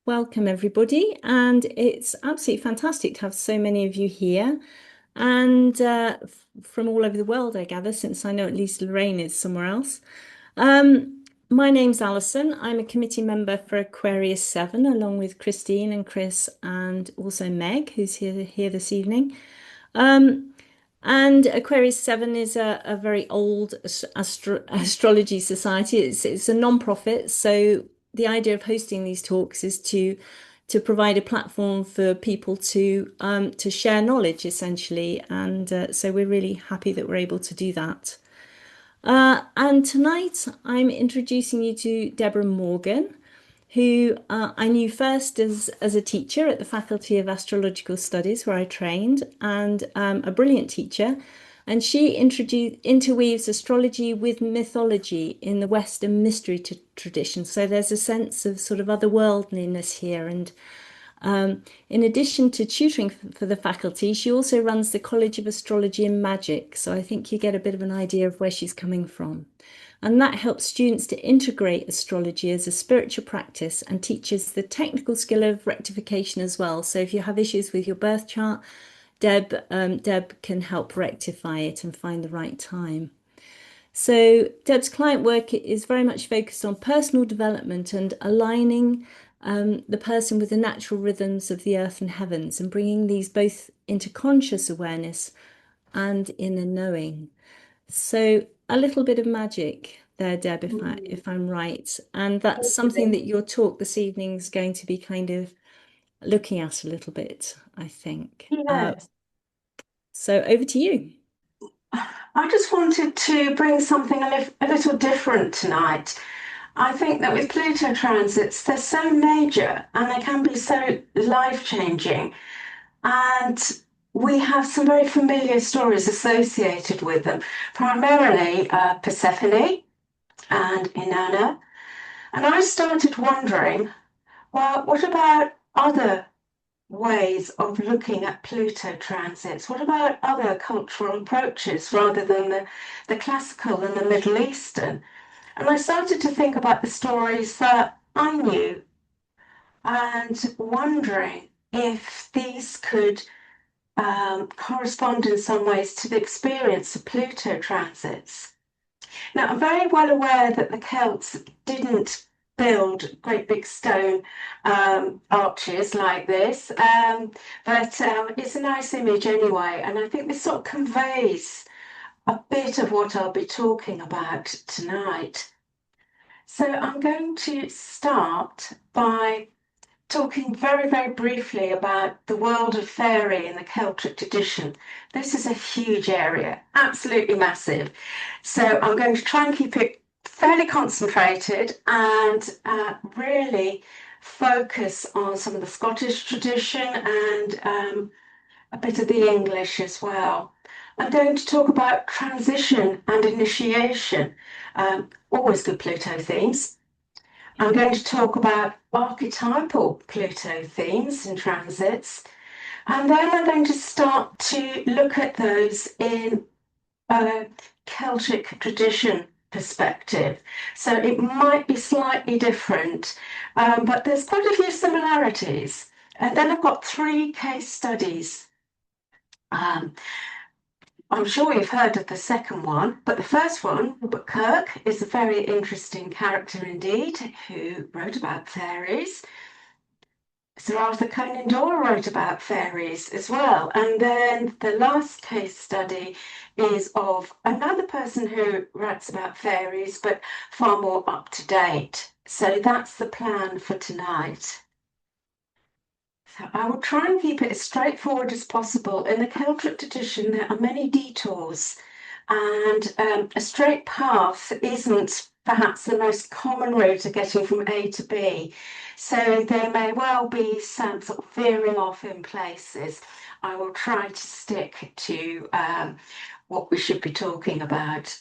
Welcome, everybody, and it's absolutely fantastic to have so many of you here and from all over the world, I gather, since I know at least Lorraine is somewhere else. My name's Alison. I'm a committee member for Aquarius 7, along with Christine and Chris, and also Meg, who's here this evening. And Aquarius 7 is a very old astrology society. It's a non-profit, so the idea of hosting these talks is to provide a platform for people to share knowledge essentially, and so we're really happy that we're able to do that. And tonight I'm introducing you to Deborah Morgan, who I knew first as a teacher at the Faculty of Astrological Studies, where I trained, and a brilliant teacher. And she interweaves astrology with mythology in the Western mystery tradition. So there's a sense of sort of otherworldliness here. And in addition to tutoring for the faculty, she also runs the College of Astrology and Magic. So I think you get a bit of an idea of where she's coming from. And that helps students to integrate astrology as a spiritual practice and teaches the technical skill of rectification as well. So if you have issues with your birth chart, Deb can help rectify it and find the right time. So Deb's client work is very much focused on personal development and aligning the person with the natural rhythms of the earth and heavens and bringing these both into conscious awareness and inner knowing. So a little bit of magic there, Deb, if I'm right. And that's something that your talk this evening is going to be kind of looking at a little bit, I think. Yes. So over to you. I just wanted to bring something a little different tonight. I think that with Pluto transits, they're so major and they can be so life-changing. And we have some very familiar stories associated with them, primarily Persephone and Inanna. And I started wondering, well, what about other ways of looking at Pluto transits? What about other cultural approaches rather than the classical and the Middle Eastern? And I started to think about the stories that I knew and wondering if these could correspond in some ways to the experience of Pluto transits. Now, I'm very well aware that the Celts didn't build great big stone arches like this, but it's a nice image anyway, and I think this sort of conveys a bit of what I'll be talking about tonight. So I'm going to start by talking very, very briefly about the world of fairy in the Celtic tradition. This is a huge area, absolutely massive. So I'm going to try and keep it fairly concentrated and really focus on some of the Scottish tradition and a bit of the English as well. I'm going to talk about transition and initiation, always good Pluto themes. I'm going to talk about archetypal Pluto themes and transits, and then I'm going to start to look at those in a Celtic tradition perspective. So it might be slightly different, but there's quite a few similarities. And then I've got three case studies. Um, I'm sure you've heard of the second one, but the first one, Robert Kirk, is a very interesting character indeed, who wrote about fairies. Sir Arthur Conan Doyle wrote about fairies as well. And then the last case study is of another person who writes about fairies, but far more up to date. So that's the plan for tonight. So I will try and keep it as straightforward as possible. In the Celtic tradition, there are many detours, and a straight path isn't perhaps the most common route of getting from A to B. So there may well be some sort of veering off in places. I will try to stick to what we should be talking about.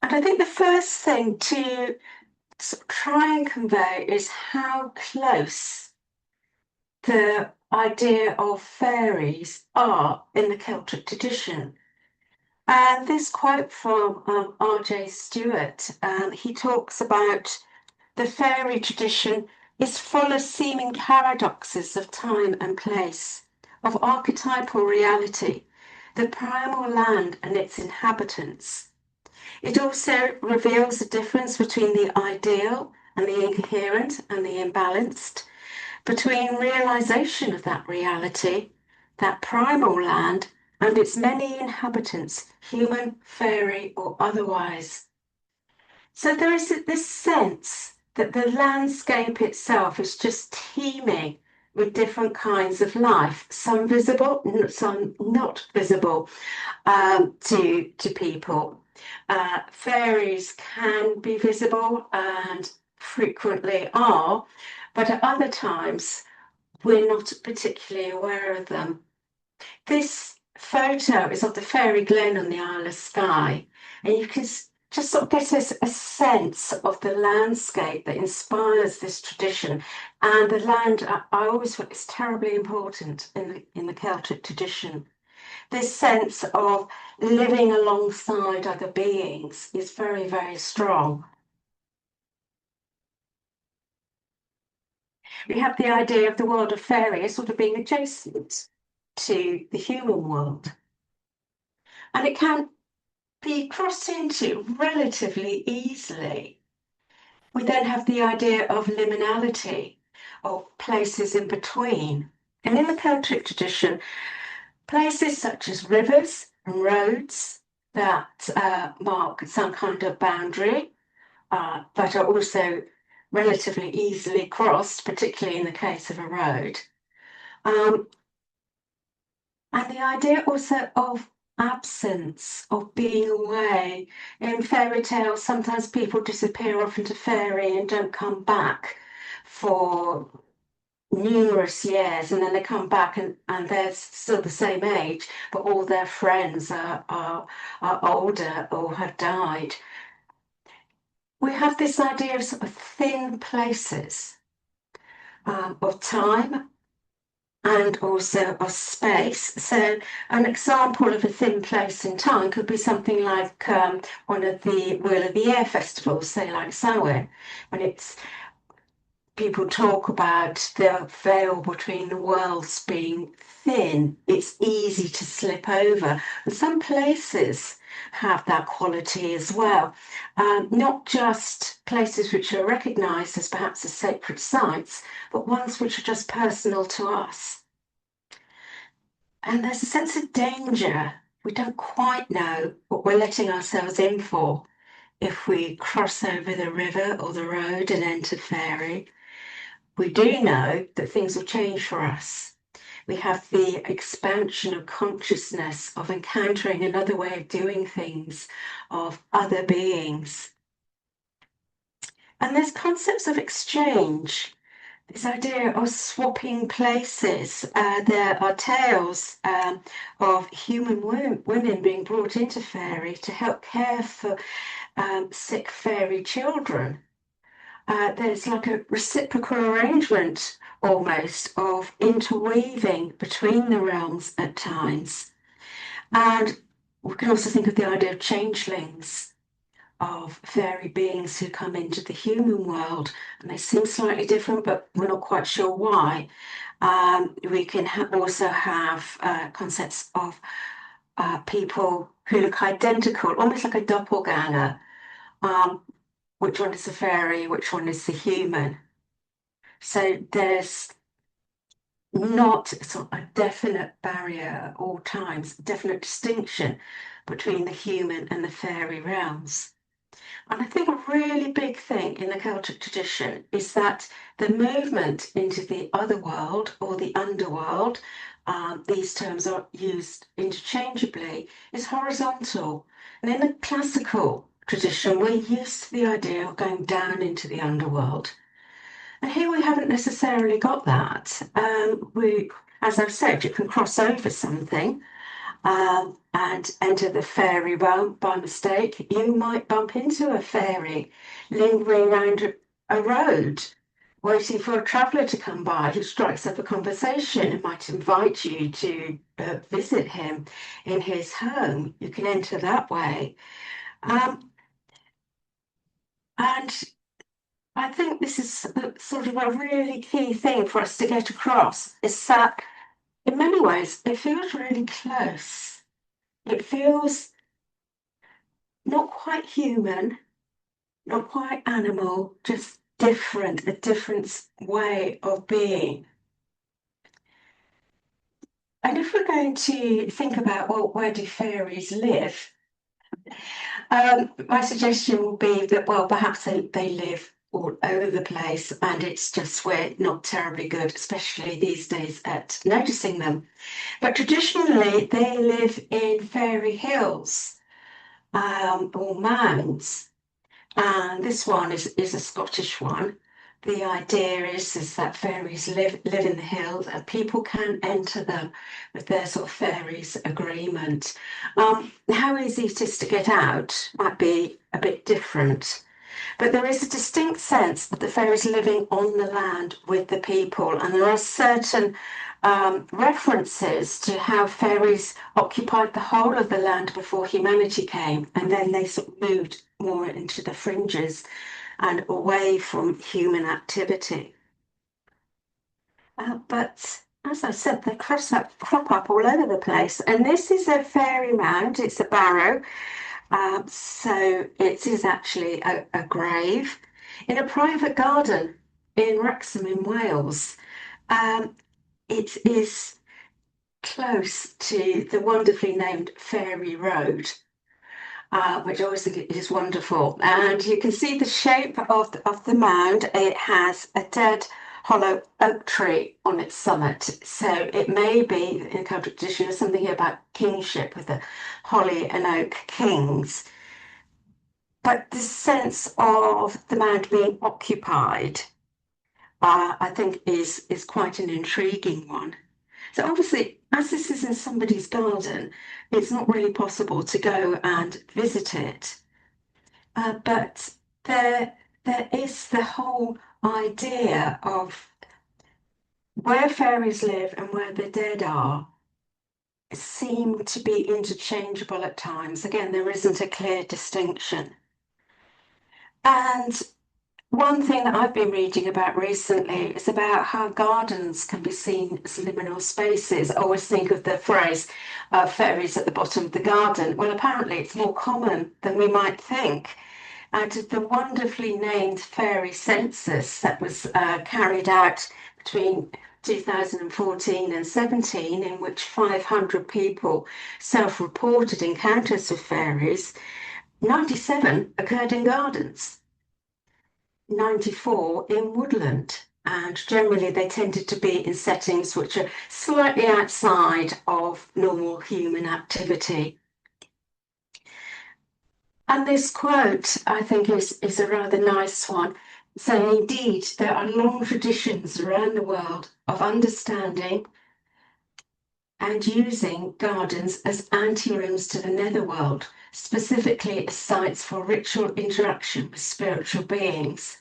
And I think the first thing to try and convey is how close the idea of fairies are in the Celtic tradition. And this quote from R.J. Stewart, he talks about the fairy tradition is full of seeming paradoxes of time and place, of archetypal reality, the primal land and its inhabitants. It also reveals the difference between the ideal and the incoherent and the imbalanced, between realization of that reality, that primal land, and its many inhabitants, human, fairy, or otherwise. So there is this sense that the landscape itself is just teeming with different kinds of life, some visible, some not visible to people. Fairies can be visible and frequently are, but at other times we're not particularly aware of them. This photo is of the fairy glen on the Isle of Skye, and you can just sort of get a sense of the landscape that inspires this tradition. And the land, I always feel, is terribly important in the Celtic tradition. This sense of living alongside other beings is very, very strong. We have the idea of the world of fairy as sort of being adjacent to the human world. And it can be crossed into relatively easily. We then have the idea of liminality, or places in between. And in the Celtic tradition, places such as rivers and roads that mark some kind of boundary, but are also relatively easily crossed, particularly in the case of a road. And the idea also of absence, of being away. In fairy tales, sometimes people disappear off into fairy and don't come back for numerous years, and then they come back and they're still the same age, but all their friends are older or have died. We have this idea of sort of thin places of time and also of space. So an example of a thin place in time could be something like one of the Wheel of the Air festivals, say like Samhain, when it's people talk about the veil between the worlds being thin. It's easy to slip over. And some places have that quality as well. Not just places which are recognized as perhaps as sacred sites, but ones which are just personal to us. And there's a sense of danger. We don't quite know what we're letting ourselves in for if we cross over the river or the road and enter fairy. We do know that things will change for us. We have the expansion of consciousness, of encountering another way of doing things, of other beings. And there's concepts of exchange, this idea of swapping places. There are tales of human women being brought into fairy to help care for sick fairy children. There's like a reciprocal arrangement almost of interweaving between the realms at times. And we can also think of the idea of changelings, of fairy beings who come into the human world, and they seem slightly different, but we're not quite sure why. We can also have concepts of people who look identical, almost like a doppelganger. Which one is the fairy, which one is the human? So there's not sort of a definite barrier at all times, definite distinction between the human and the fairy realms. And I think a really big thing in the Celtic tradition is that the movement into the otherworld or the underworld, these terms are used interchangeably, is horizontal. And in the classical tradition, we're used to the idea of going down into the underworld. And here we haven't necessarily got that. As I've said, you can cross over something and enter the fairy realm by mistake. You might bump into a fairy lingering around a road, waiting for a traveller to come by who strikes up a conversation and might invite you to visit him in his home. You can enter that way. And I think this is sort of a really key thing for us to get across, is that in many ways it feels really close. It feels not quite human, not quite animal, just different, a different way of being. And if we're going to think about, well, where do fairies live? My suggestion will be that, well, perhaps they live all over the place, and it's just we're not terribly good, especially these days, at noticing them. But traditionally, they live in fairy hills or mounds. And this one is a Scottish one. The idea is that fairies live in the hills and people can enter them with their sort of fairies agreement. How easy it is to get out might be a bit different, but there is a distinct sense of the fairies living on the land with the people, and there are certain references to how fairies occupied the whole of the land before humanity came, and then they sort of moved more into the fringes and away from human activity. But as I said, they crop up all over the place, and this is a fairy mound. It's a barrow. So it is actually a grave in a private garden in Wrexham in Wales. Um, it is close to the wonderfully named Fairy Road, which I always think is wonderful. And you can see the shape of the mound. It has a dead hollow oak tree on its summit. So it may be, in Celtic tradition, there's something here about kingship with the holly and oak kings. But the sense of the mound being occupied, I think, is quite an intriguing one. So obviously, as this is in somebody's garden, it's not really possible to go and visit it. But there is the whole idea of where fairies live and where the dead are seem to be interchangeable at times. Again, there isn't a clear distinction. And one thing that I've been reading about recently is about how gardens can be seen as liminal spaces. I always think of the phrase fairies at the bottom of the garden. Well, apparently it's more common than we might think. Out of the wonderfully named fairy census that was carried out between 2014 and 17, in which 500 people self-reported encounters with fairies, 97 occurred in gardens. 94 in woodland, and generally they tended to be in settings which are slightly outside of normal human activity. And this quote, I think, is a rather nice one, saying, indeed, there are long traditions around the world of understanding and using gardens as anterooms to the netherworld, specifically as sites for ritual interaction with spiritual beings.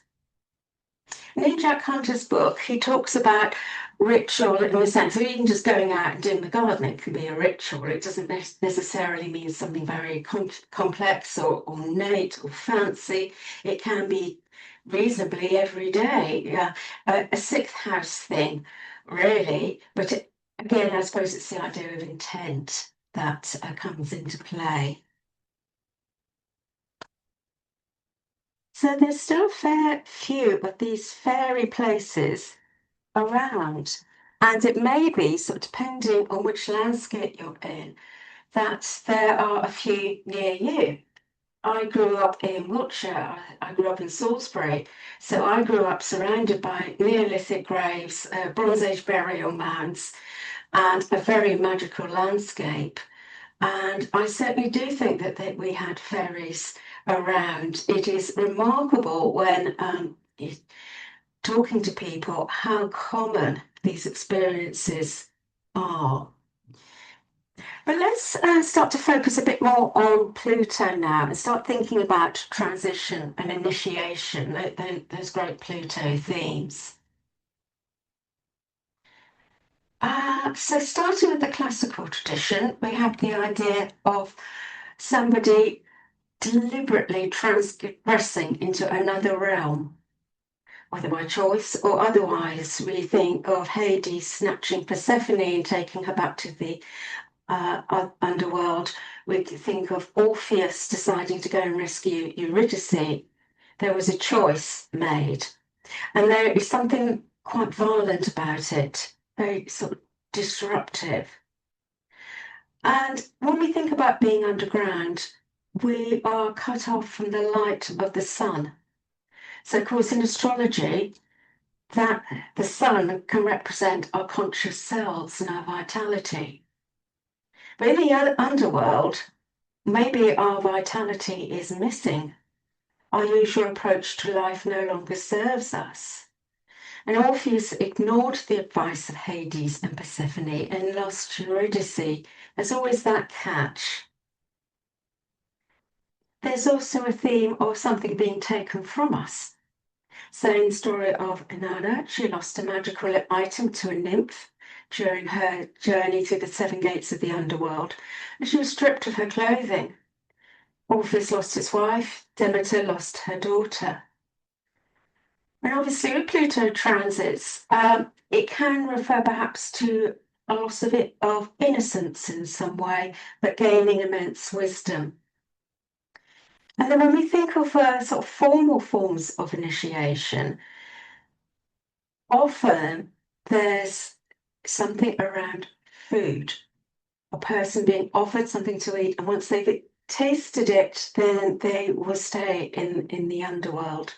In Jack Hunter's book, he talks about ritual in the sense of even just going out and doing the garden, it can be a ritual. It doesn't necessarily mean something very complex or ornate or fancy. It can be reasonably every day, a sixth house thing, really. But again, I suppose it's the idea of intent that comes into play. So there's still a fair few of these fairy places around. And it may be, sort of depending on which landscape you're in, that there are a few near you. I grew up in Wiltshire, I grew up in Salisbury, so I grew up surrounded by Neolithic graves, Bronze Age burial mounds, and a very magical landscape. And I certainly do think that we had fairies around. It is remarkable when talking to people how common these experiences are. But let's start to focus a bit more on Pluto now and start thinking about transition and initiation, those great Pluto themes. So starting with the classical tradition, we have the idea of somebody deliberately transgressing into another realm. whether by choice or otherwise. We think of Hades snatching Persephone and taking her back to the underworld. We think of Orpheus deciding to go and rescue Eurydice. There was a choice made, and there is something quite violent about it, very sort of disruptive. And when we think about being underground, we are cut off from the light of the sun. So, of course, in astrology, that the sun can represent our conscious selves and our vitality. But in the underworld, maybe our vitality is missing. Our usual approach to life no longer serves us. And Orpheus ignored the advice of Hades and Persephone and lost Eurydice. There's always that catch. There's also a theme of something being taken from us. So in the story of Inanna, she lost a magical item to a nymph during her journey through the seven gates of the underworld, and she was stripped of her clothing. Orpheus lost his wife, Demeter lost her daughter. And obviously with Pluto transits, it can refer perhaps to a loss of innocence in some way, but gaining immense wisdom. And then when we think of sort of formal forms of initiation, often there's something around food, a person being offered something to eat, and once they've tasted it, then they will stay in the underworld.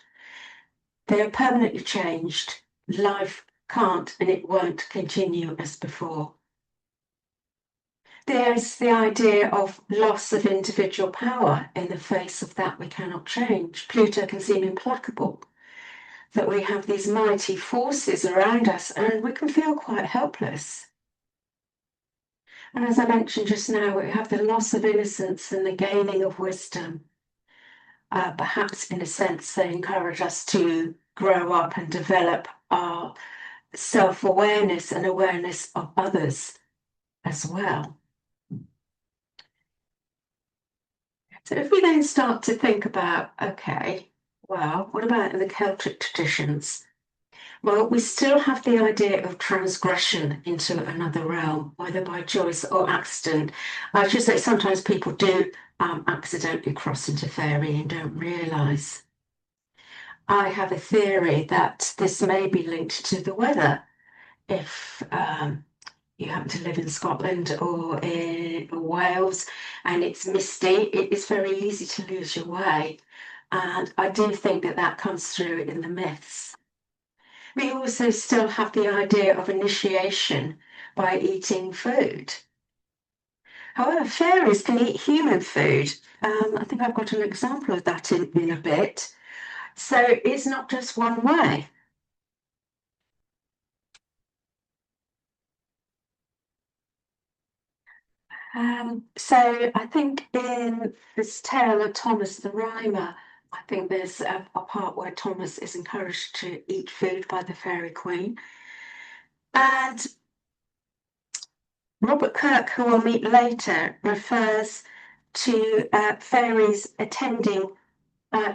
They are permanently changed. Life can't and it won't continue as before. There's the idea of loss of individual power in the face of that we cannot change. Pluto can seem implacable, that we have these mighty forces around us and we can feel quite helpless. And as I mentioned just now, we have the loss of innocence and the gaining of wisdom. Perhaps in a sense, they encourage us to grow up and develop our self-awareness and awareness of others as well. So if we then start to think about, okay, well, what about in the Celtic traditions? Well, we still have the idea of transgression into another realm, whether by choice or accident. I should say sometimes people do accidentally cross into fairy and don't realise. I have a theory that this may be linked to the weather. If you happen to live in Scotland or in Wales and it's misty, it is very easy to lose your way. And I do think that that comes through in the myths. We also still have the idea of initiation by eating food. However, fairies can eat human food. I think I've got an example of that in a bit. So it's not just one way. So I think in this tale of Thomas the Rhymer, I think there's a part where Thomas is encouraged to eat food by the fairy queen. And Robert Kirk, who we'll meet later, refers to fairies attending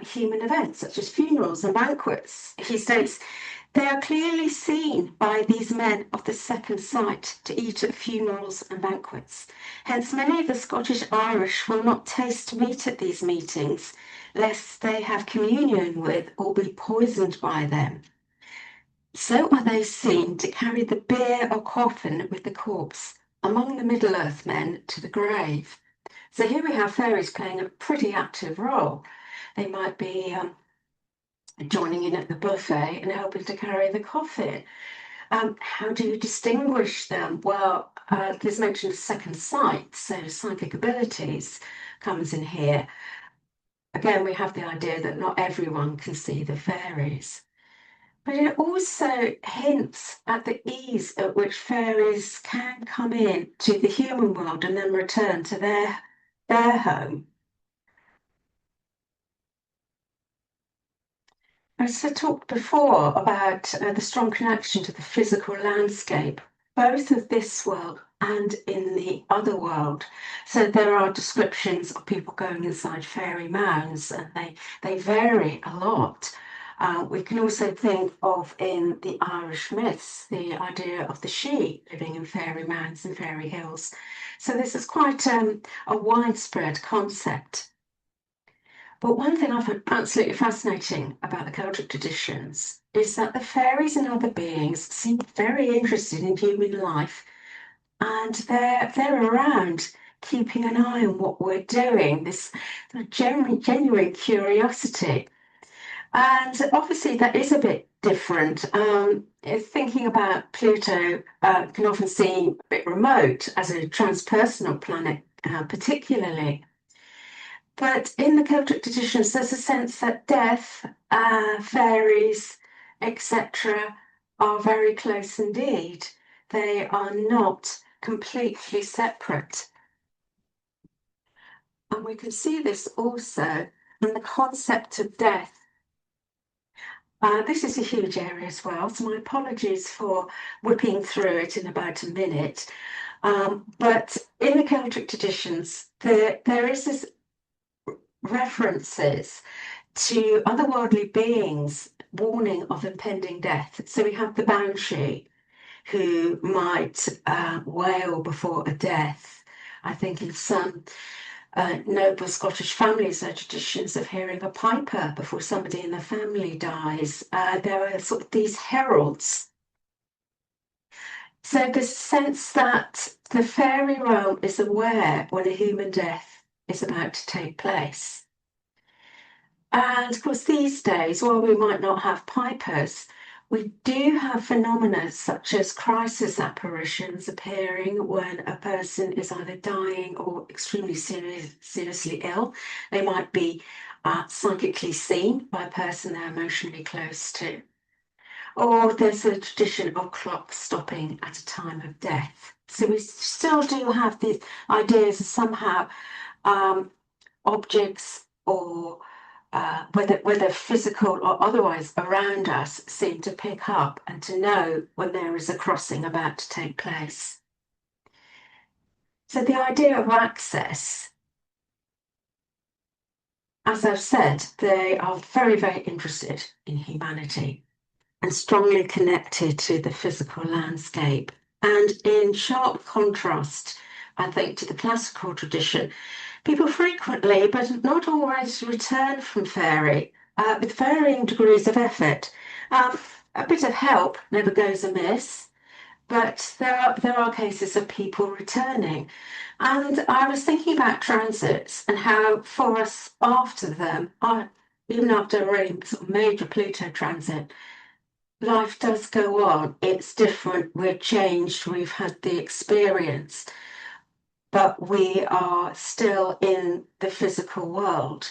human events such as funerals and banquets. He states, they are clearly seen by these men of the second sight to eat at funerals and banquets. Hence, many of the Scottish Irish will not taste meat at these meetings, lest they have communion with or be poisoned by them. So are they seen to carry the bier or coffin with the corpse among the Middle-earth men to the grave. So here we have fairies playing a pretty active role. They might be joining in at the buffet and helping to carry the coffin. How do you distinguish them? Well, there's mentioned second sight, so psychic abilities comes in here. Again, we have the idea that not everyone can see the fairies. But it also hints at the ease at which fairies can come in to the human world and then return to their home. As I talked before about the strong connection to the physical landscape, both of this world and in the other world. So there are descriptions of people going inside fairy mounds and they vary a lot. We can also think of in the Irish myths the idea of the Sidhe living in fairy mounds and fairy hills. So this is quite a widespread concept. But one thing I find absolutely fascinating about the Celtic traditions is that the fairies and other beings seem very interested in human life, and they're around keeping an eye on what we're doing, this genuine curiosity. And obviously, that is a bit different. Thinking about Pluto can often seem a bit remote as a transpersonal planet, particularly. But in the Celtic traditions, there's a sense that death, fairies, etc., are very close indeed. They are not completely separate. And we can see this also in the concept of death. This is a huge area as well, so my apologies for whipping through it in about a minute. But in the Celtic traditions, there is this references to otherworldly beings warning of impending death. So we have the banshee who might wail before a death. I think in some noble Scottish families, there are traditions of hearing a piper before somebody in the family dies. There are sort of these heralds. So the sense that the fairy realm is aware when a human death is about to take place. And of course, these days, while we might not have pipers, we do have phenomena such as crisis apparitions appearing when a person is either dying or extremely seriously ill. They might be psychically seen by a person they're emotionally close to. Or there's a tradition of clocks stopping at a time of death. So we still do have these ideas of somehow objects or whether physical or otherwise around us seem to pick up and to know when there is a crossing about to take place. So the idea of access, as I've said, they are very, very interested in humanity and strongly connected to the physical landscape. And in sharp contrast, I think, to the classical tradition, people frequently, but not always, return from fairy with varying degrees of effort. A bit of help never goes amiss, but there are cases of people returning. And I was thinking about transits and how for us after them, even after a really sort of major Pluto transit, life does go on. It's different. We're changed. We've had the experience, but we are still in the physical world.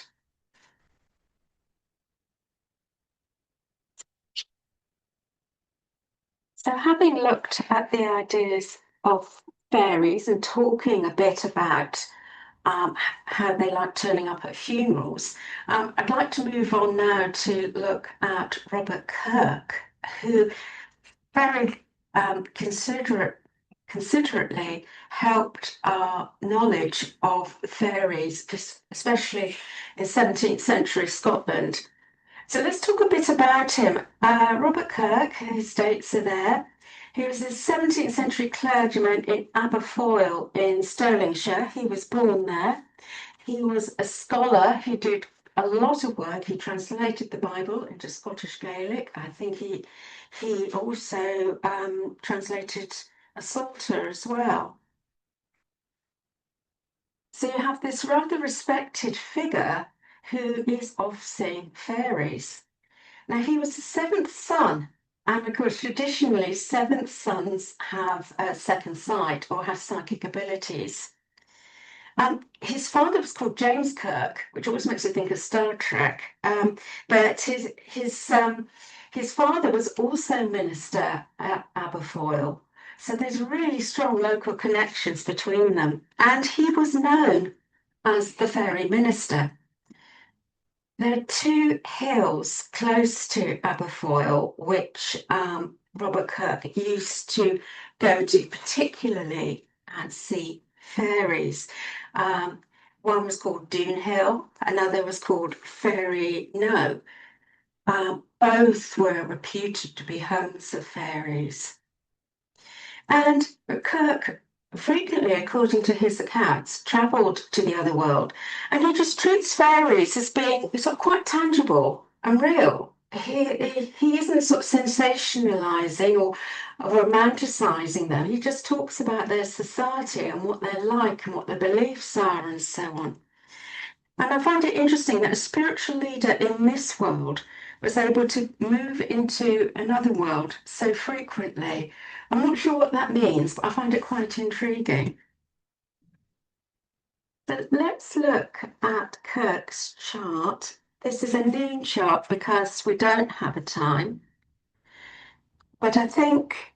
So, having looked at the ideas of fairies and talking a bit about how they like turning up at funerals, I'd like to move on now to look at Robert Kirk, who very considerately helped our knowledge of fairies, especially in 17th century Scotland. So let's talk a bit about him. Robert Kirk, his dates are there. He was a 17th century clergyman in Aberfoyle in Stirlingshire. He was born there. He was a scholar. He did a lot of work. He translated the Bible into Scottish Gaelic. I think he also translated a Psalter as well. So you have this rather respected figure who is off seeing fairies. Now he was the seventh son, and of course traditionally seventh sons have a second sight or have psychic abilities. His father was called James Kirk, which always makes you think of Star Trek. But his father was also minister at Aberfoyle. So there's really strong local connections between them. And he was known as the fairy minister. There are two hills close to Aberfoyle, which Robert Kirk used to go to particularly and see fairies. One was called Doon Hill, another was called Fairy No. Both were reputed to be homes of fairies. And Kirk frequently, according to his accounts, travelled to the other world, and he just treats fairies as being sort of quite tangible and real. He isn't sort of sensationalizing or romanticizing them. He just talks about their society and what they're like and what their beliefs are and so on. And I find it interesting that a spiritual leader in this world was able to move into another world so frequently. I'm not sure what that means, but I find it quite intriguing. But let's look at Kirk's chart. This is a noon chart because we don't have a time. But I think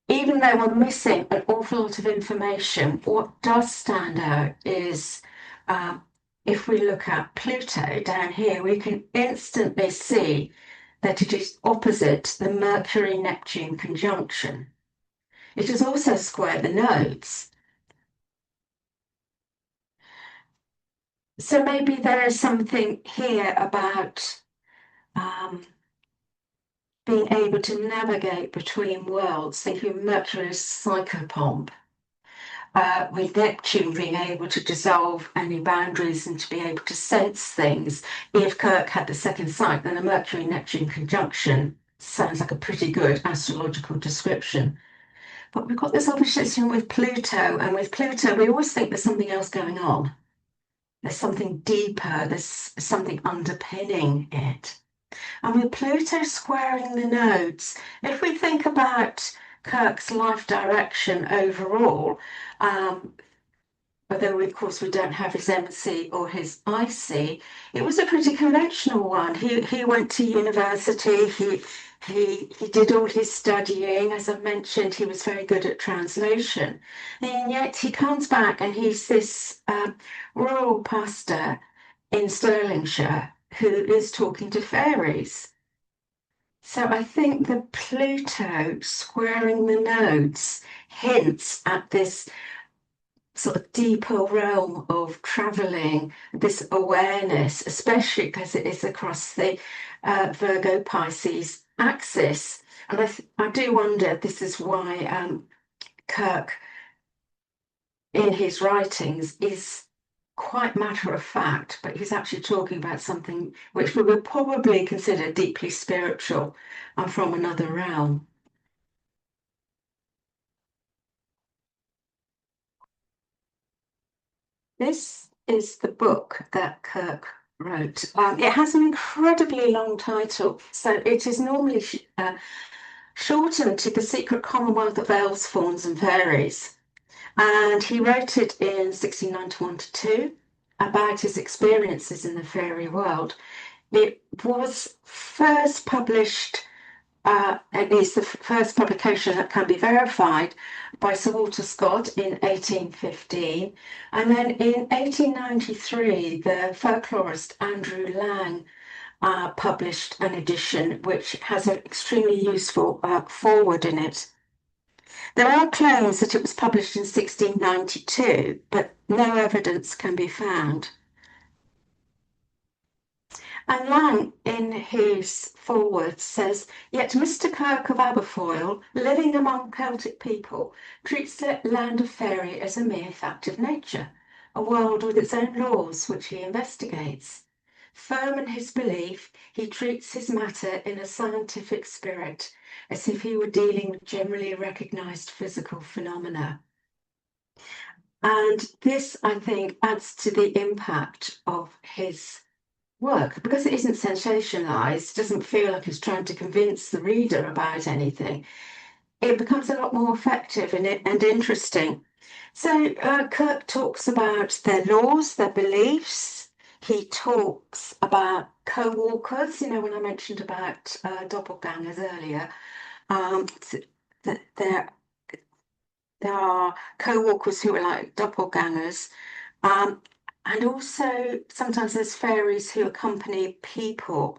even though we're missing an awful lot of information, what does stand out is um, if we look at Pluto down here, we can instantly see that it is opposite the Mercury-Neptune conjunction. It is also square the nodes. So maybe there is something here about being able to navigate between worlds, thinking of Mercury's psychopomp. With Neptune being able to dissolve any boundaries and to be able to sense things. If Kirk had the second sight, then a Mercury-Neptune conjunction sounds like a pretty good astrological description. But we've got this opposition with Pluto, and with Pluto, we always think there's something else going on. There's something deeper, there's something underpinning it. And with Pluto squaring the nodes, if we think about Kirk's life direction overall, although of course we don't have his MC or his IC, it was a pretty conventional one. He went to university, he did all his studying. As I mentioned, he was very good at translation. And yet he comes back and he's this rural pastor in Stirlingshire who is talking to fairies. So I think the Pluto squaring the nodes hints at this sort of deeper realm of traveling, this awareness, especially because it is across the Virgo Pisces axis. And I do wonder if this is why Kirk, in his writings, is quite matter of fact, but he's actually talking about something which we would probably consider deeply spiritual and from another realm. This is the book that Kirk wrote. It has an incredibly long title, so it is normally shortened to The Secret Commonwealth of Elves, Fauns and Fairies. And he wrote it in 1691 to 2 about his experiences in the fairy world. It was first published at least the first publication that can be verified by Sir Walter Scott in 1815. And then in 1893, the folklorist Andrew Lang published an edition which has an extremely useful foreword in it. There are claims that it was published in 1692, but no evidence can be found. And Lang, in his foreword, says, yet Mr. Kirk of Aberfoyle, living among Celtic people, treats the land of fairy as a mere fact of nature, a world with its own laws which he investigates. Firm in his belief, he treats his matter in a scientific spirit, as if he were dealing with generally recognized physical phenomena. And this, I think, adds to the impact of his work because it isn't sensationalized, doesn't feel like it's trying to convince the reader about anything. It becomes a lot more effective and interesting. So Kirk talks about their laws, their beliefs. He talks about co-walkers. You know, when I mentioned about doppelgangers earlier, that there are co-walkers who are like doppelgangers. And also, sometimes there's fairies who accompany people.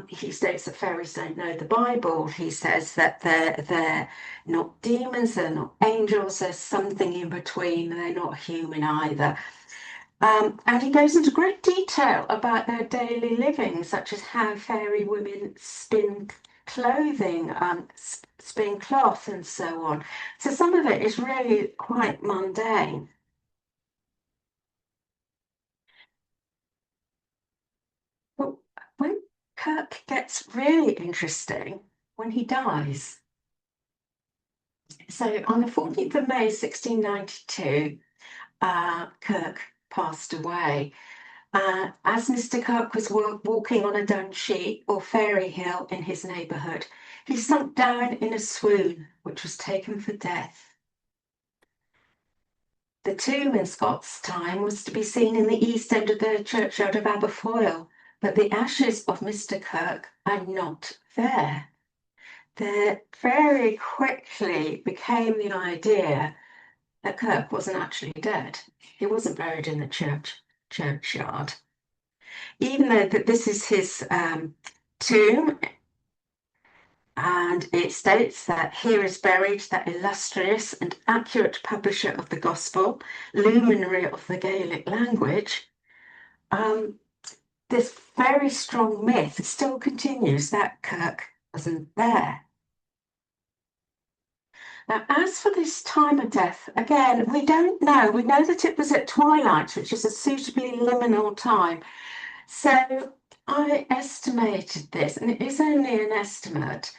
He states that fairies don't know the Bible. He says that they're not demons, they're not angels, there's something in between, they're not human either. And he goes into great detail about their daily living, such as how fairy women spin clothing, spin cloth, and so on. So some of it is really quite mundane. But when Kirk gets really interesting, when he dies. So on the 14th of May, 1692, Kirk passed away. As Mr. Kirk was walking on a dung sheet or fairy hill in his neighbourhood, he sunk down in a swoon, which was taken for death. The tomb in Scott's time was to be seen in the east end of the churchyard of Aberfoyle, but the ashes of Mr. Kirk are not there. There very quickly became the idea that Kirk wasn't actually dead. He wasn't buried in the churchyard. Even though that this is his tomb, and it states that here is buried that illustrious and accurate publisher of the gospel, luminary of the Gaelic language, um, this very strong myth still continues that Kirk wasn't there. Now, as for this time of death, again, we don't know. We know that it was at twilight, which is a suitably liminal time. So I estimated this, and it is only an estimate,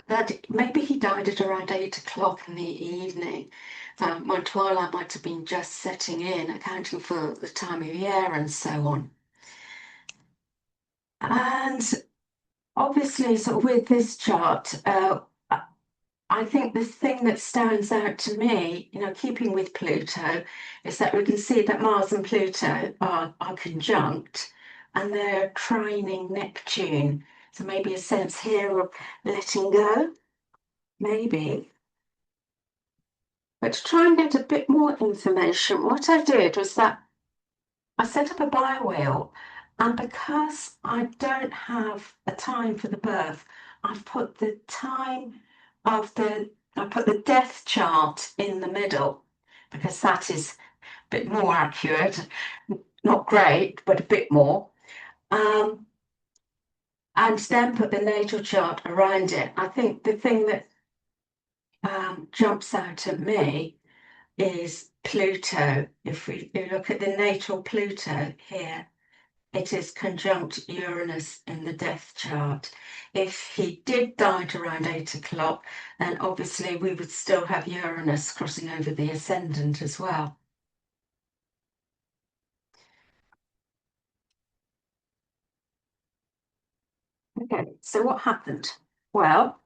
that maybe he died at around 8 o'clock in the evening. When twilight might have been just setting in, accounting for the time of year and so on. And obviously, sort of with this chart, I think the thing that stands out to me, keeping with Pluto, is that we can see that Mars and Pluto are conjunct and they're trining Neptune. So maybe a sense here of letting go, maybe. But to try and get a bit more information, what I did was that I set up a bi-wheel, and because I don't have a time for the birth, I've put the time of I put the death chart in the middle because that is a bit more accurate. Not great, but a bit more. And then put the natal chart around it. I think the thing that jumps out at me is Pluto. If we look at the natal Pluto here, it is conjunct Uranus in the death chart. If he did die at around 8 o'clock, then obviously we would still have Uranus crossing over the ascendant as well. Okay, so what happened? Well,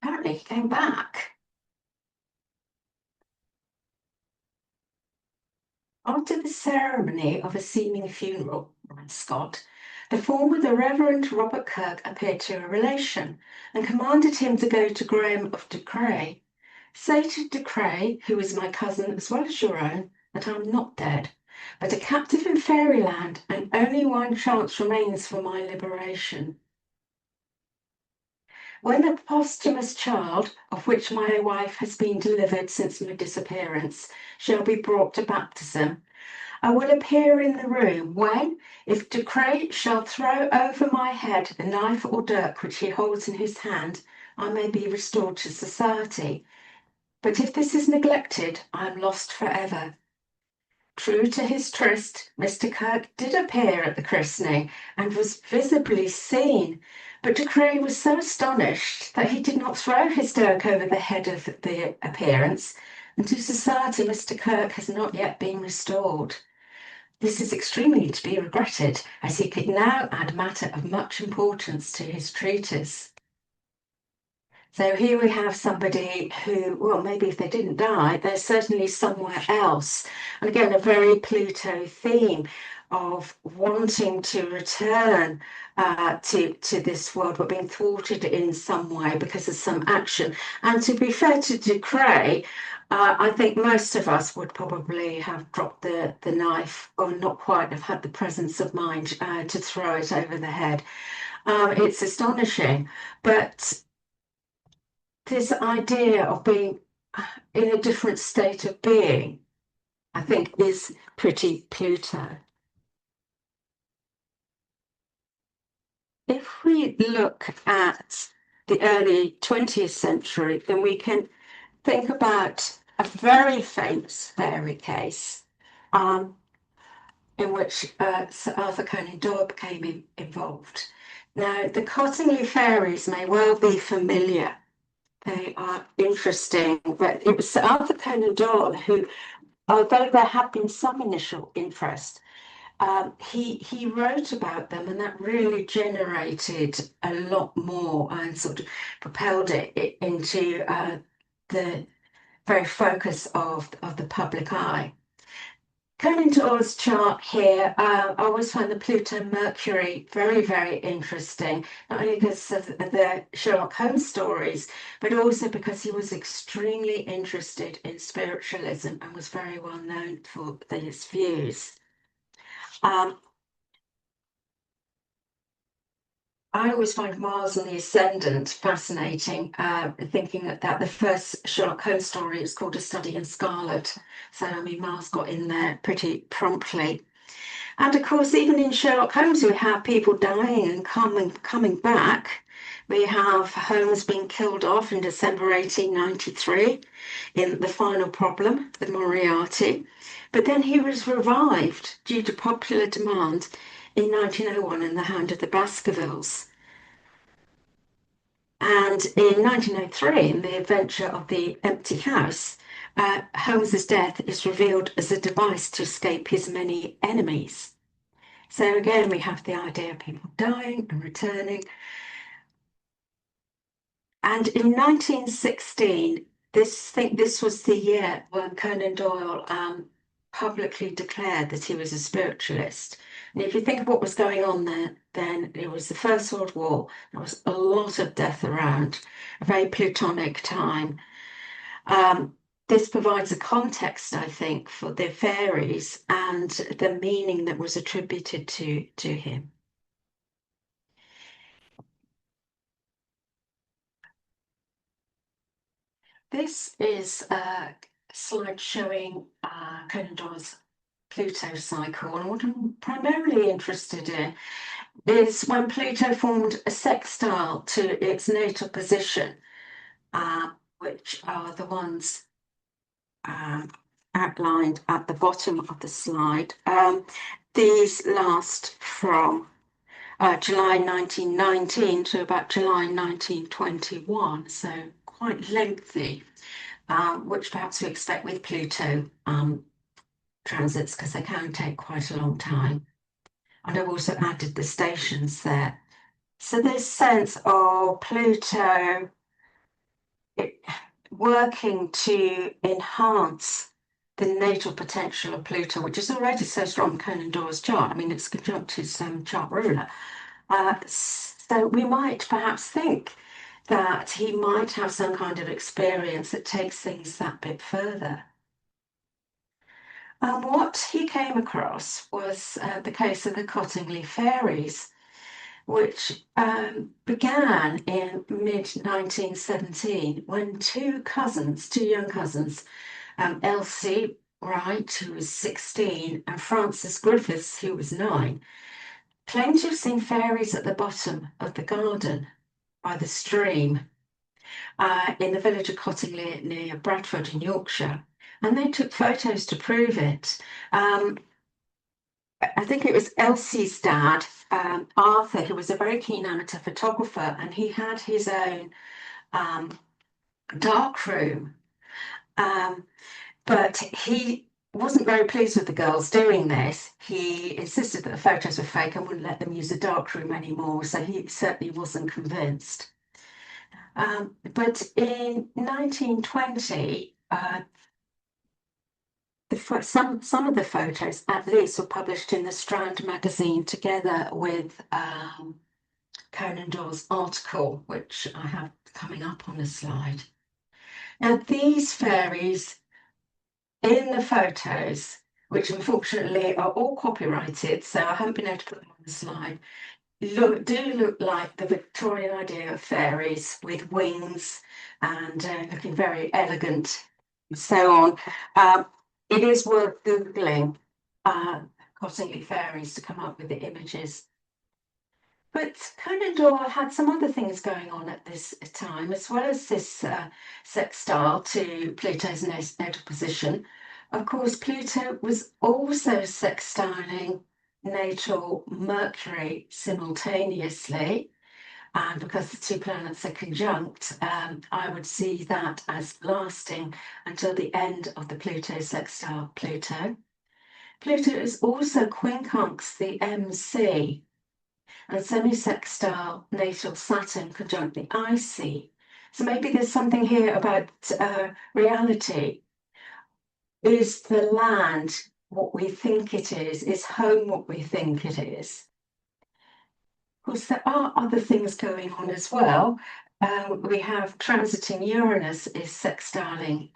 apparently he came back. After the ceremony of a seeming funeral, writes Scott, the former, the Reverend Robert Kirk, appeared to a relation and commanded him to go to Graham of De Cray. Say to De Cray, who is my cousin as well as your own, that I'm not dead, but a captive in fairyland, and only one chance remains for my liberation. When the posthumous child, of which my wife has been delivered since my disappearance, shall be brought to baptism, I will appear in the room when, if De Cray shall throw over my head the knife or dirk which he holds in his hand, I may be restored to society. But if this is neglected, I am lost forever. True to his tryst, Mr. Kirk did appear at the christening and was visibly seen, but De Cray was so astonished that he did not throw his dirk over the head of the appearance, and to society Mr. Kirk has not yet been restored. This is extremely to be regretted, as he could now add matter of much importance to his treatise. So here we have somebody who, well, maybe if they didn't die, they're certainly somewhere else. And again, a very Pluto theme of wanting to return to this world, but being thwarted in some way because of some action. And to be fair to De Cray, I think most of us would probably have dropped the knife or not quite have had the presence of mind to throw it over the head. It's astonishing, but this idea of being in a different state of being I think is pretty Pluto. If we look at the early 20th century, then we can think about a very famous fairy case in which Sir Arthur Conan Doyle became involved. Now, the Cottingley fairies may well be familiar. They are interesting, but it was Sir Arthur Conan Doyle who, although there had been some initial interest, he wrote about them, and that really generated a lot more and sort of propelled it into the very focus of the public eye. Coming to Oz chart here, I always find the Pluto Mercury very, very interesting, not only because of the Sherlock Holmes stories, but also because he was extremely interested in spiritualism and was very well known for his views. I always find Mars and the Ascendant fascinating, thinking that the first Sherlock Holmes story is called A Study in Scarlet. So, I mean, Mars got in there pretty promptly. And of course, even in Sherlock Holmes, we have people dying and coming back. We have Holmes being killed off in December 1893 in The Final Problem with Moriarty. But then he was revived due to popular demand in 1901 in The Hound of the Baskervilles. And in 1903, in The Adventure of the Empty House, Holmes's death is revealed as a device to escape his many enemies. So again, we have the idea of people dying and returning. And in 1916, this was the year when Conan Doyle publicly declared that he was a spiritualist. And if you think of what was going on there, then it was the First World War. There was a lot of death around, a very Plutonic time. This provides a context, I think, for the fairies and the meaning that was attributed to him. This is a slide showing Conan Doyle's Pluto cycle, and what I'm primarily interested in is when Pluto formed a sextile to its natal position, which are the ones outlined at the bottom of the slide. These last from July 1919 to about July 1921, so quite lengthy, which perhaps we expect with Pluto transits because they can take quite a long time. And I've also added the stations there. So this sense of Pluto working to enhance the natal potential of Pluto, which is already so strong in Conan Doyle's chart. I mean, it's conjunct his chart ruler. So we might perhaps think that he might have some kind of experience that takes things that bit further. What he came across was the case of the Cottingley fairies, which began in mid-1917 when two young cousins, Elsie Wright, who was 16, and Frances Griffiths, who was 9, claimed to have seen fairies at the bottom of the garden by the stream in the village of Cottingley near Bradford in Yorkshire. And they took photos to prove it. I think it was Elsie's dad, Arthur, who was a very keen amateur photographer, and he had his own dark room. But he wasn't very pleased with the girls doing this. He insisted that the photos were fake and wouldn't let them use the dark room anymore, so he certainly wasn't convinced. But in 1920, some of the photos, at least, were published in the Strand magazine together with Conan Doyle's article, which I have coming up on the slide. Now, these fairies in the photos, which unfortunately are all copyrighted, so I haven't been able to put them on the slide, do look like the Victorian idea of fairies with wings and looking very elegant and so on. it is worth Googling Cottingley fairies to come up with the images. But Conan Doyle had some other things going on at this time, as well as this sextile to Pluto's natal position. Of course, Pluto was also sextiling natal Mercury simultaneously. And because the two planets are conjunct, I would see that as lasting until the end of the Pluto sextile Pluto. Pluto is also quincunx the MC, and semi-sextile natal Saturn conjunct the IC. So maybe there's something here about reality. Is the land what we think it is? Is home what we think it is? Of course, there are other things going on as well. We have transiting Uranus is sextiling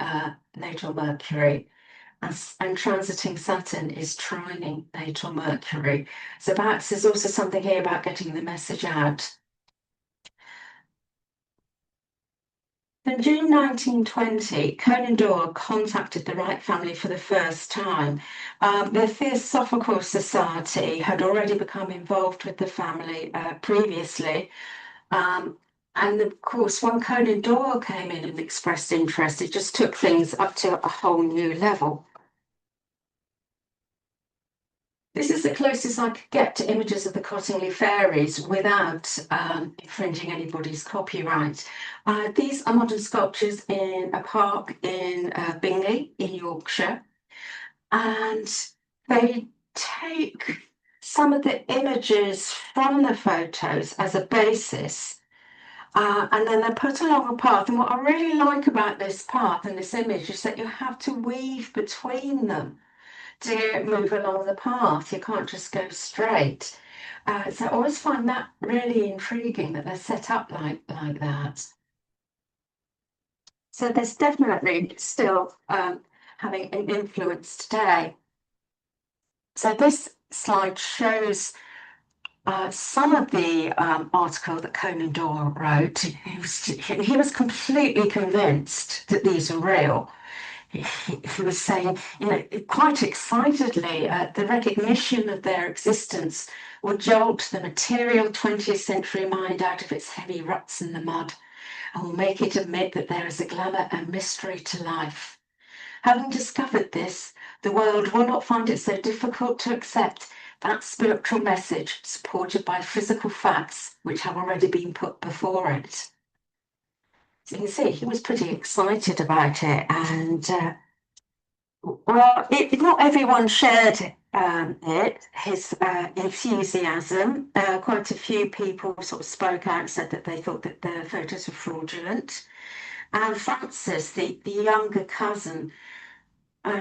natal Mercury, and transiting Saturn is trining natal Mercury. So perhaps there's also something here about getting the message out. In June 1920, Conan Doyle contacted the Wright family for the first time. The Theosophical Society had already become involved with the family previously. And of course, when Conan Doyle came in and expressed interest, it just took things up to a whole new level. This is the closest I could get to images of the Cottingley fairies without infringing anybody's copyright. These are modern sculptures in a park in Bingley in Yorkshire, and they take some of the images from the photos as a basis, and then they're put along a path. And what I really like about this path and this image is that you have to weave between them to move along the path. You can't just go straight. So I always find that really intriguing that they're set up like that. So there's definitely still having an influence today. So this slide shows some of the article that Conan Doyle wrote. He was completely convinced that these are real. He was saying, quite excitedly, the recognition of their existence will jolt the material 20th century mind out of its heavy ruts in the mud and will make it admit that there is a glamour and mystery to life. Having discovered this, the world will not find it so difficult to accept that spiritual message supported by physical facts which have already been put before it. So you can see he was pretty excited about it, and not everyone shared his enthusiasm. Quite a few people sort of spoke out and said that they thought that the photos were fraudulent. And Frances, the younger cousin,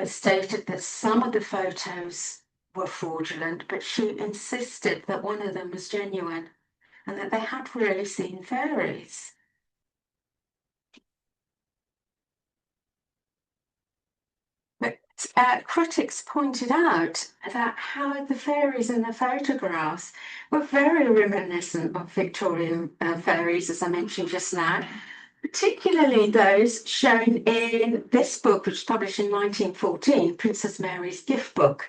stated that some of the photos were fraudulent, but she insisted that one of them was genuine and that they had really seen fairies. But critics pointed out that how the fairies in the photographs were very reminiscent of Victorian fairies, as I mentioned just now, particularly those shown in this book, which was published in 1914, Princess Mary's Gift Book.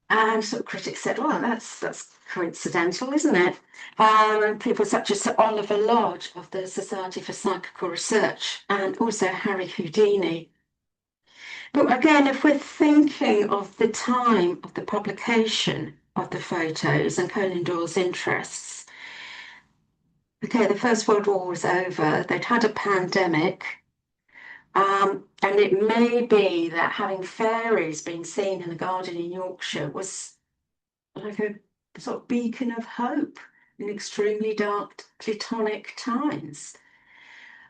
And sort of critics said, well, that's coincidental, isn't it? People such as Sir Oliver Lodge of the Society for Psychical Research and also Harry Houdini. But again, if we're thinking of the time of the publication of the photos and Conan Doyle's interests, okay, the First World War was over, they'd had a pandemic, and it may be that having fairies being seen in a garden in Yorkshire was like a sort of beacon of hope in extremely dark Platonic times.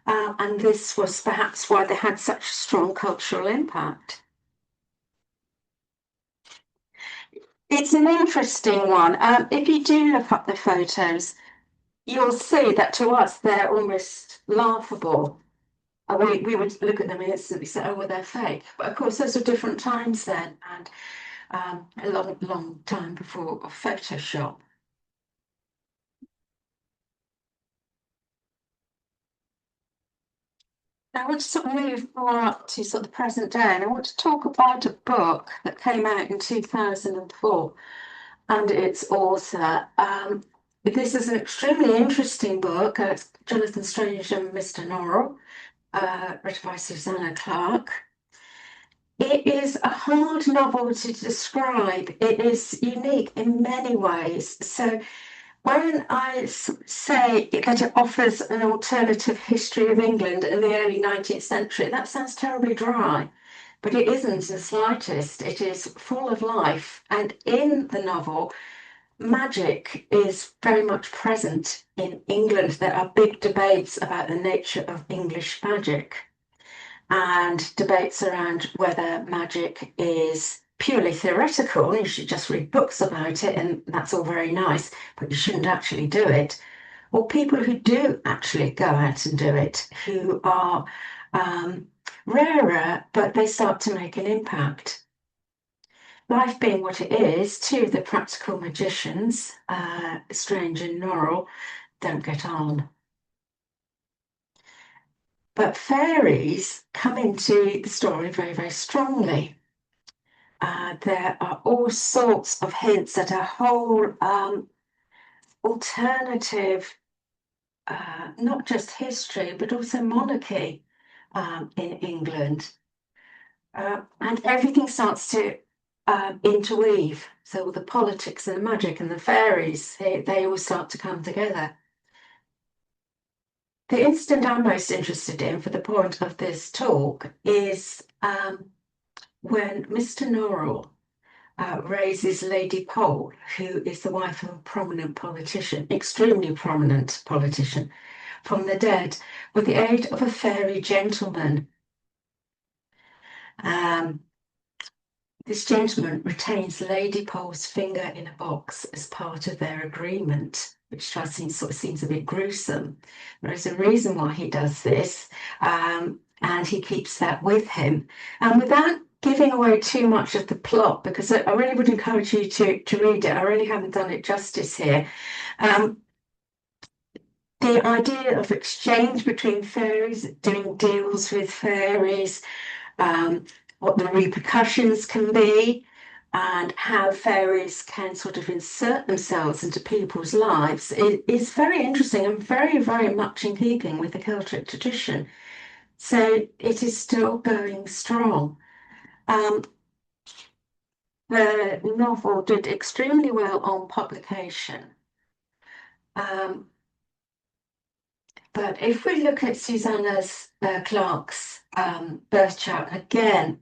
And this was perhaps why they had such a strong cultural impact. It's an interesting one. If you do look up the photos, you'll see that to us they're almost laughable. We would look at them and instantly say, oh, well, they're fake. But of course, those were different times then, and a long time before Photoshop. I want to sort of move more up to sort of the present day, and I want to talk about a book that came out in 2004 and its author. This is an extremely interesting book. It's Jonathan Strange and Mr. Norrell, written by Susanna Clarke. It is a hard novel to describe. It is unique in many ways. So when I say that it offers an alternative history of England in the early 19th century, that sounds terribly dry, but it isn't in the slightest. It is full of life. And in the novel, magic is very much present in England. There are big debates about the nature of English magic and debates around whether magic is purely theoretical. You should just read books about it, and that's all very nice, but you shouldn't actually do it. Or people who do actually go out and do it, who are rarer, but they start to make an impact. Life being what it is, two of the practical magicians, Strange and Norrell, don't get on. But fairies come into the story very, very strongly. There are all sorts of hints at a whole alternative, not just history, but also monarchy in England. And everything starts to interweave. So the politics and the magic and the fairies, they all start to come together. The incident I'm most interested in for the point of this talk is when Mr. Norrell raises Lady Pole, who is the wife of a prominent politician, extremely prominent politician, from the dead, with the aid of a fairy gentleman. This gentleman retains Lady Pole's finger in a box as part of their agreement, which sort of seems a bit gruesome. There is a reason why he does this, and he keeps that with him. And without giving away too much of the plot, because I really would encourage you to read it. I really haven't done it justice here. The idea of exchange between fairies, doing deals with fairies, what the repercussions can be, and how fairies can sort of insert themselves into people's lives is very interesting and very, very much in keeping with the Celtic tradition. So it is still going strong. The novel did extremely well on publication. But if we look at Susanna Clarke's birth chart, again,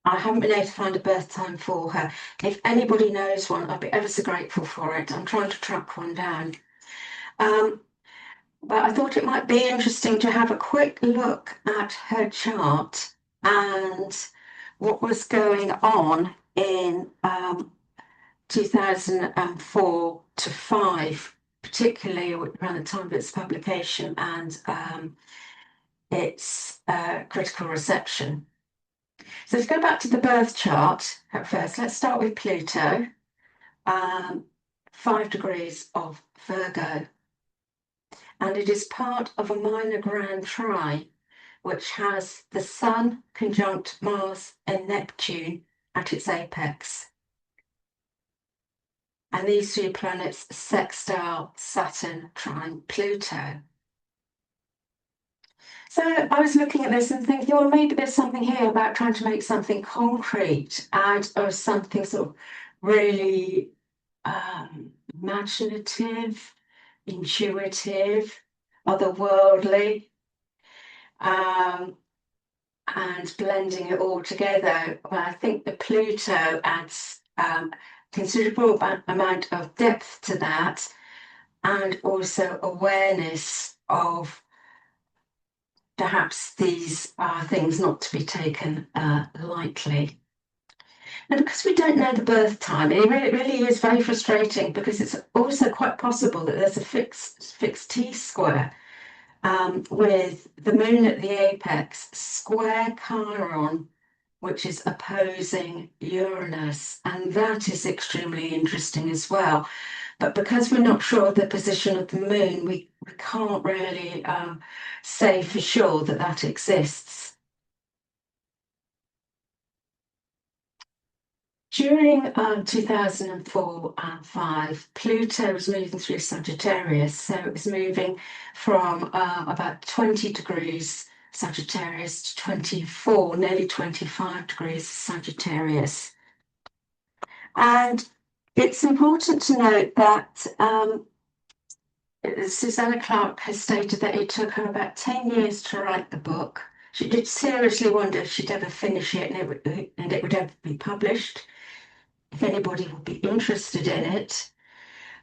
I haven't been able to find a birth time for her. If anybody knows one, I'd be ever so grateful for it. I'm trying to track one down. But I thought it might be interesting to have a quick look at her chart and what was going on in 2004 to 5, particularly around the time of its publication and its critical reception. So let's go back to the birth chart at first. Let's start with Pluto, 5 degrees of Virgo. And it is part of a minor grand trine, which has the Sun conjunct Mars and Neptune at its apex. And these three planets sextile Saturn trine Pluto. So I was looking at this and thinking, well, maybe there's something here about trying to make something concrete out of something sort of really imaginative, intuitive, otherworldly, and blending it all together. Well, I think the Pluto adds considerable amount of depth to that, and also awareness of perhaps these are things not to be taken lightly. And because we don't know the birth time, it really is very frustrating, because it's also quite possible that there's a fixed T-square with the moon at the apex, square Chiron, which is opposing Uranus, and that is extremely interesting as well. But because we're not sure of the position of the moon, we can't really say for sure that that exists. During 2004 and 5, Pluto was moving through Sagittarius, so it was moving from about 20 degrees Sagittarius to 24, nearly 25 degrees Sagittarius. And it's important to note that Susanna Clarke has stated that it took her about 10 years to write the book. She did seriously wonder if she'd ever finish it and it would ever be published, if anybody would be interested in it.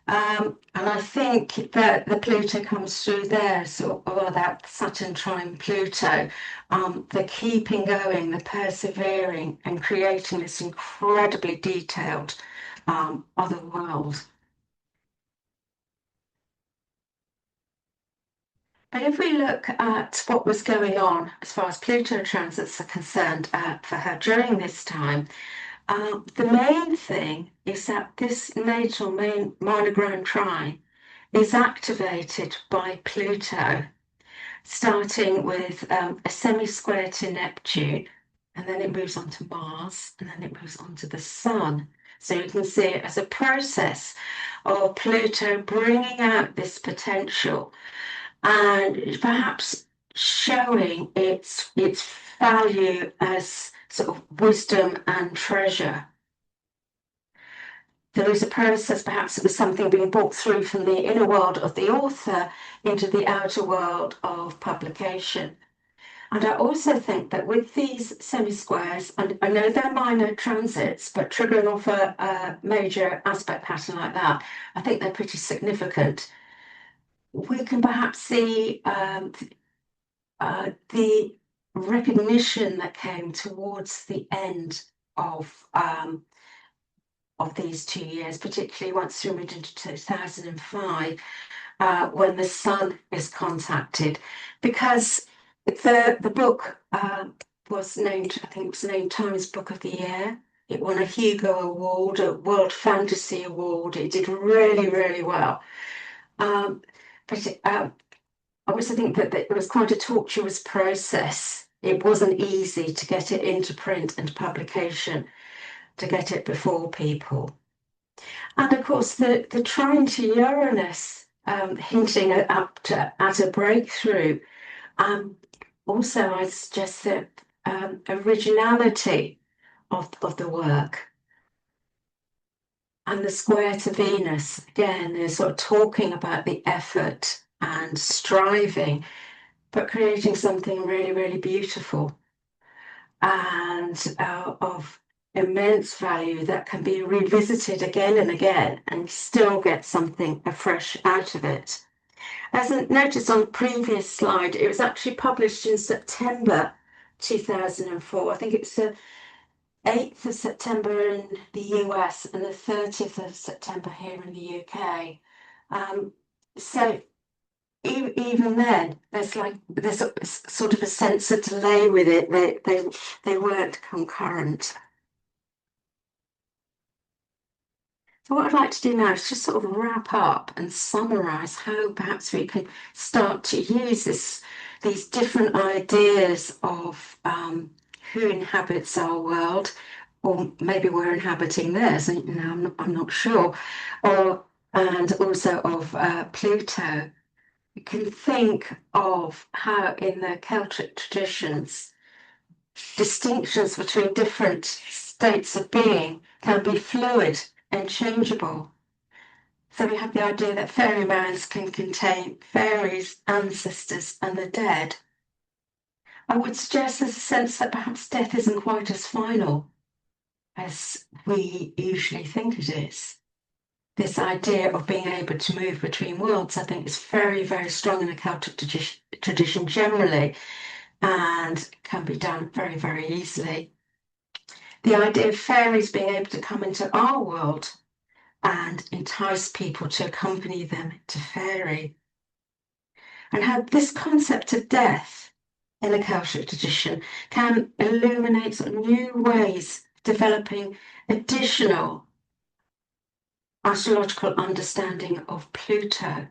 And I think that the Pluto comes through there, or that Saturn trine Pluto, the keeping going, the persevering, and creating this incredibly detailed other world. But if we look at what was going on as far as Pluto transits are concerned for her during this time, the main thing is that this natal monogram trine is activated by Pluto, starting with a semi-square to Neptune, and then it moves on to Mars, and then it moves on to the Sun. So you can see it as a process of Pluto bringing out this potential and perhaps showing its value as sort of wisdom and treasure. There is a process, perhaps it was something being brought through from the inner world of the author into the outer world of publication. And I also think that with these semi-squares, and I know they're minor transits, but triggering off a major aspect pattern like that, I think they're pretty significant. We can perhaps see the recognition that came towards the end of these 2 years, particularly once we moved into 2005, when the Sun is contacted, because the book was named, I think it was named Times Book of the Year. It won a Hugo Award, a World Fantasy Award. It did really, really well. But I also think that it was quite a tortuous process. It wasn't easy to get it into print and publication, to get it before people. And of course, the trine to Uranus, hinting at a breakthrough. Also, I suggest that originality of the work. And the square to Venus, again, is sort of talking about the effort and striving, but creating something really, really beautiful and of immense value that can be revisited again and again and still get something afresh out of it. As I noticed on the previous slide, it was actually published in September 2004. I think it's the 8th of September in the US and the 30th of September here in the UK. So even then, there's sort of a sense of delay with it. They weren't concurrent. So what I'd like to do now is just sort of wrap up and summarize how perhaps we can start to use these different ideas of who inhabits our world, or maybe we're inhabiting theirs, you know, I'm not sure, and also of Pluto. You can think of how in the Celtic traditions, distinctions between different states of being can be fluid and changeable. So we have the idea that fairy lands can contain fairies, ancestors, and the dead. I would suggest there's a sense that perhaps death isn't quite as final as we usually think it is. This idea of being able to move between worlds, I think, is very, very strong in the Celtic tradition generally, and can be done very, very easily. The idea of fairies being able to come into our world and entice people to accompany them to fairy. And how this concept of death in the Celtic tradition can illuminate new ways of developing additional astrological understanding of Pluto.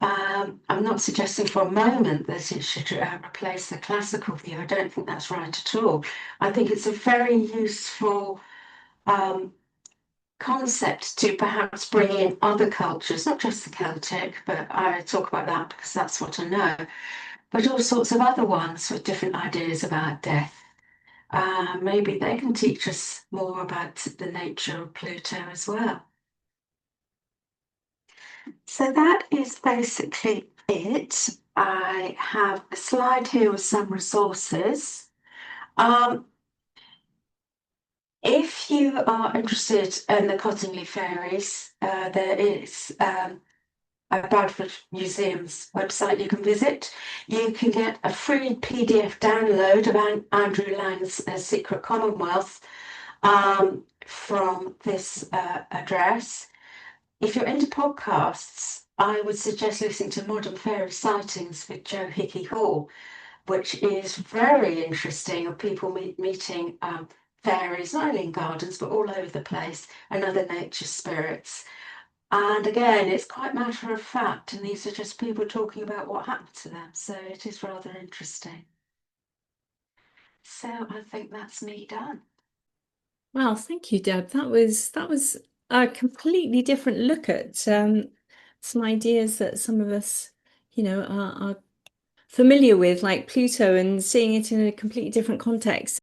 I'm not suggesting for a moment that it should replace the classical view. I don't think that's right at all. I think it's a very useful um, concept to perhaps bring in other cultures, not just the Celtic, but I talk about that because that's what I know, but all sorts of other ones with different ideas about death. Maybe they can teach us more about the nature of Pluto as well. So that is basically it. I have a slide here with some resources. Um, if you are interested in the Cottingley fairies, there is a Bradford Museum's website you can visit. You can get a free PDF download of Andrew Lang's Secret Commonwealth from this address. If you're into podcasts, I would suggest listening to Modern Fairy Sightings with Joe Hickey Hall, which is very interesting of people meeting fairies, not only in gardens, but all over the place, and other nature spirits. And again, it's quite matter of fact, and these are just people talking about what happened to them. So it is rather interesting. So I think that's me done. Well, thank you, Deb. That was a completely different look at some ideas that some of us, are familiar with, like Pluto, and seeing it in a completely different context.